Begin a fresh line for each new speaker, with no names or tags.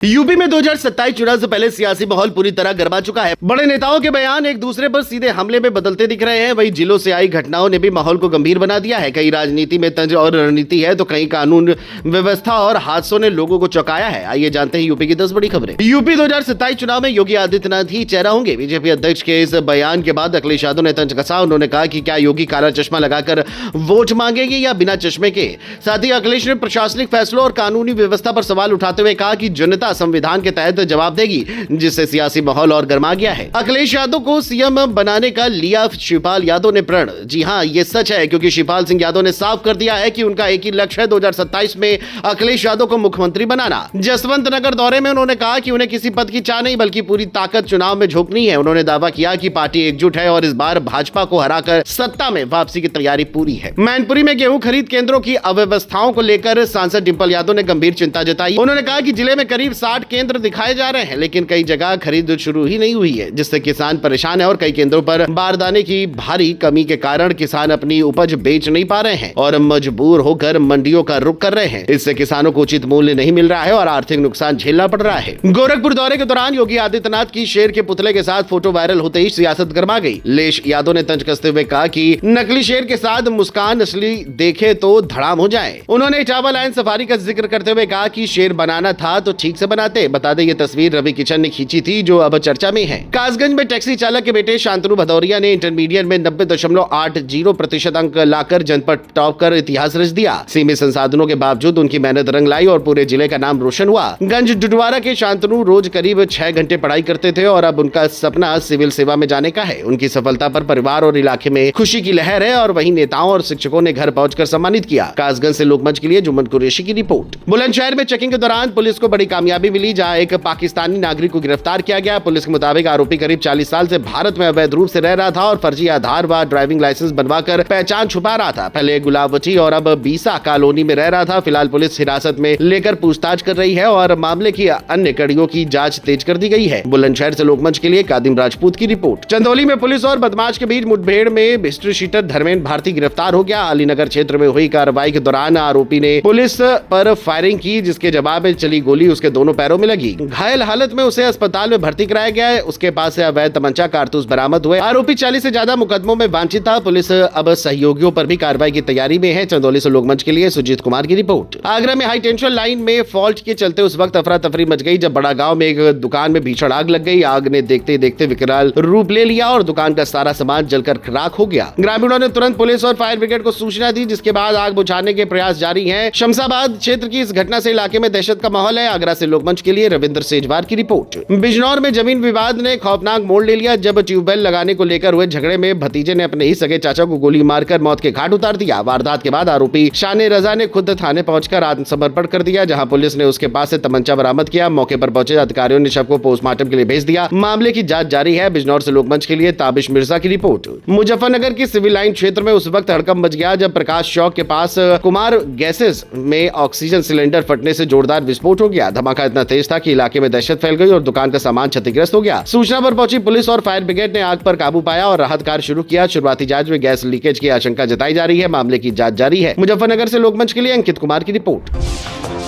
UP में 2027 चुनाव से पहले सियासी माहौल पूरी तरह गरमा चुका है। बड़े नेताओं के बयान एक दूसरे पर सीधे हमले में बदलते दिख रहे हैं। वहीं जिलों से आई घटनाओं ने भी माहौल को गंभीर बना दिया है। कहीं राजनीति में तंज और रणनीति है तो कहीं कानून व्यवस्था और हादसों ने लोगों को चौंकाया है। आइए जानते हैं यूपी की 10 बड़ी खबरें। यूपी 2027 चुनाव में योगी आदित्यनाथ ही चेहरा होंगे। बीजेपी अध्यक्ष के इस बयान के बाद अखिलेश यादव ने तंज कसा। उन्होंने कहा कि क्या योगी काला चश्मा लगाकर वोट मांगेंगे या बिना चश्मे के। साथ ही अखिलेश ने प्रशासनिक फैसलों और कानूनी व्यवस्था पर सवाल उठाते हुए कहा कि जनता संविधान के तहत जवाब देगी, जिससे सियासी माहौल और गर्मा गया है। अखिलेश यादव को सीएम बनाने का लिया शिवपाल यादव ने प्रण। जी हां, ये सच है क्योंकि शिवपाल सिंह यादव ने साफ कर दिया है कि उनका एक ही लक्ष्य है 2027 में अखिलेश यादव को मुख्यमंत्री बनाना। जसवंत नगर दौरे में उन्होंने कहा कि उन्हें किसी पद की चाह नहीं बल्कि पूरी ताकत चुनाव में झोंकनी है। उन्होंने दावा किया कि पार्टी एकजुट है और इस बार भाजपा को हराकर सत्ता में वापसी की तैयारी पूरी है। मैनपुरी में गेहूं खरीद केंद्रों की अव्यवस्थाओं को लेकर सांसद डिंपल यादव ने गंभीर चिंता जताई। उन्होंने कहा कि जिले में करीब 60 केंद्र दिखाए जा रहे हैं, लेकिन कई जगह खरीद शुरू ही नहीं हुई है, जिससे किसान परेशान है और कई केंद्रों पर बारदाने की भारी कमी के कारण किसान अपनी उपज बेच नहीं पा रहे हैं और मजबूर होकर मंडियों का रुख कर रहे हैं। इससे किसानों को उचित मूल्य नहीं मिल रहा है और आर्थिक नुकसान झेलना पड़ रहा है। गोरखपुर दौरे के दौरान योगी आदित्यनाथ की शेर के पुतले के साथ फोटो वायरल होते ही सियासत गर्मा गई। लेश यादव ने तंज कसते हुए कहा कि नकली शेर के साथ मुस्कान असली देखे तो धड़ाम हो जाए। उन्होंने इटावा लाइन सफारी का जिक्र करते हुए कहा कि शेर बनाना था तो ठीक से बनाते। बता दें ये तस्वीर रवि किशन ने खींची थी जो अब चर्चा में है। कासगंज में टैक्सी चालक के बेटे शांतनु भदौरिया ने इंटरमीडिएट में 90.80% अंक लाकर जनपद टॉप कर इतिहास रच दिया। सीमित संसाधनों के बावजूद उनकी मेहनत रंग लाई और पूरे जिले का नाम रोशन हुआ। गंज डुडवारा के शांतनु रोज करीब 6 घंटे पढ़ाई करते थे और अब उनका सपना सिविल सेवा में जाने का है। उनकी सफलता पर परिवार और इलाके में खुशी की लहर है और वहीं नेताओं और शिक्षकों ने घर पहुंचकर सम्मानित किया। कासगंज से लोकमंच के लिए जुम्मन कुरैशी की रिपोर्ट। बुलंदशहर में चेकिंग के दौरान पुलिस को बड़ी कामयाबी मिली, जहां एक पाकिस्तानी नागरिक को गिरफ्तार किया गया। पुलिस के मुताबिक आरोपी करीब 40 साल से भारत में अवैध रूप से रह रहा था और फर्जी आधार व ड्राइविंग लाइसेंस बनवाकर पहचान छुपा रहा था। पहले गुलाबवती और अब बीसा कॉलोनी में रह रहा था। फिलहाल पुलिस हिरासत में लेकर पूछताछ कर रही है और मामले की अन्य कड़ियों की जांच तेज कर दी गई है। बुलंदशहर से लोकमंच के लिए कादिम राजपूत की रिपोर्ट। चंदौली में पुलिस और बदमाश के बीच मुठभेड़ में हिस्ट्री शीटर धर्मेंद्र भारती गिरफ्तार हो गया। अलीनगर क्षेत्र में हुई कार्रवाई के दौरान आरोपी ने पुलिस पर फायरिंग की, जिसके जवाब में चली गोली उसके दोनों पैरों में लगी। घायल हालत में उसे अस्पताल में भर्ती कराया गया है। उसके पास से अवैध तमंचा कारतूस बरामद हुए। आरोपी 40 से ज्यादा मुकदमों में वांछित था। पुलिस अब सहयोगियों पर भी कार्रवाई की तैयारी में है। चंदौली से लोकमंच के लिए सुजीत कुमार की रिपोर्ट। आगरा में हाई टेंशन लाइन में फॉल्ट के चलते उस वक्त अफरा तफरी मच गई जब बड़ा गांव में एक दुकान में भीषण आग लग गई। आग ने देखते देखते विकराल रूप ले लिया और दुकान का सारा सामान जलकर राख हो गया। ग्रामीणों ने तुरंत पुलिस और फायर ब्रिगेड को सूचना दी, जिसके बाद आग बुझाने के प्रयास जारी हैं। शमशाबाद क्षेत्र की इस घटना से इलाके में दहशत का माहौल है। आगरा से लोकमंच के लिए रविंद्र सेजवार की रिपोर्ट। बिजनौर में जमीन विवाद ने खौफनाक मोड़ ले लिया जब ट्यूबवेल लगाने को लेकर हुए झगड़े में भतीजे ने अपने ही सगे चाचा को गोली मारकर मौत के घाट उतार दिया। वारदात के बाद आरोपी शान रजा ने खुद थाने पहुंचकर आत्मसमर्पण कर दिया, जहां पुलिस ने उसके पास से तमंचा बरामद किया। मौके पर पहुंचे अधिकारियों ने शव को पोस्टमार्टम के लिए भेज दिया। मामले की जांच जारी है। बिजनौर से लोकमंच के लिए ताबिश मिर्जा की रिपोर्ट। मुजफ्फरनगर की सिविल लाइन क्षेत्र में उस वक्त हड़कंप मच गया जब प्रकाश चौक के पास कुमार गैसेस में ऑक्सीजन सिलेंडर फटने से जोरदार विस्फोट हो गया। धमाका इतना तेज था कि इलाके में दहशत फैल गई और दुकान का सामान क्षतिग्रस्त हो गया। सूचना पर पहुंची पुलिस और फायर ब्रिगेड ने आग पर काबू पाया और राहत कार्य शुरू किया। शुरुआती जांच में गैस लीकेज की आशंका जताई जा रही है। मामले की जांच जारी है। मुजफ्फरनगर से लोकमंच के लिए अंकित कुमार की रिपोर्ट।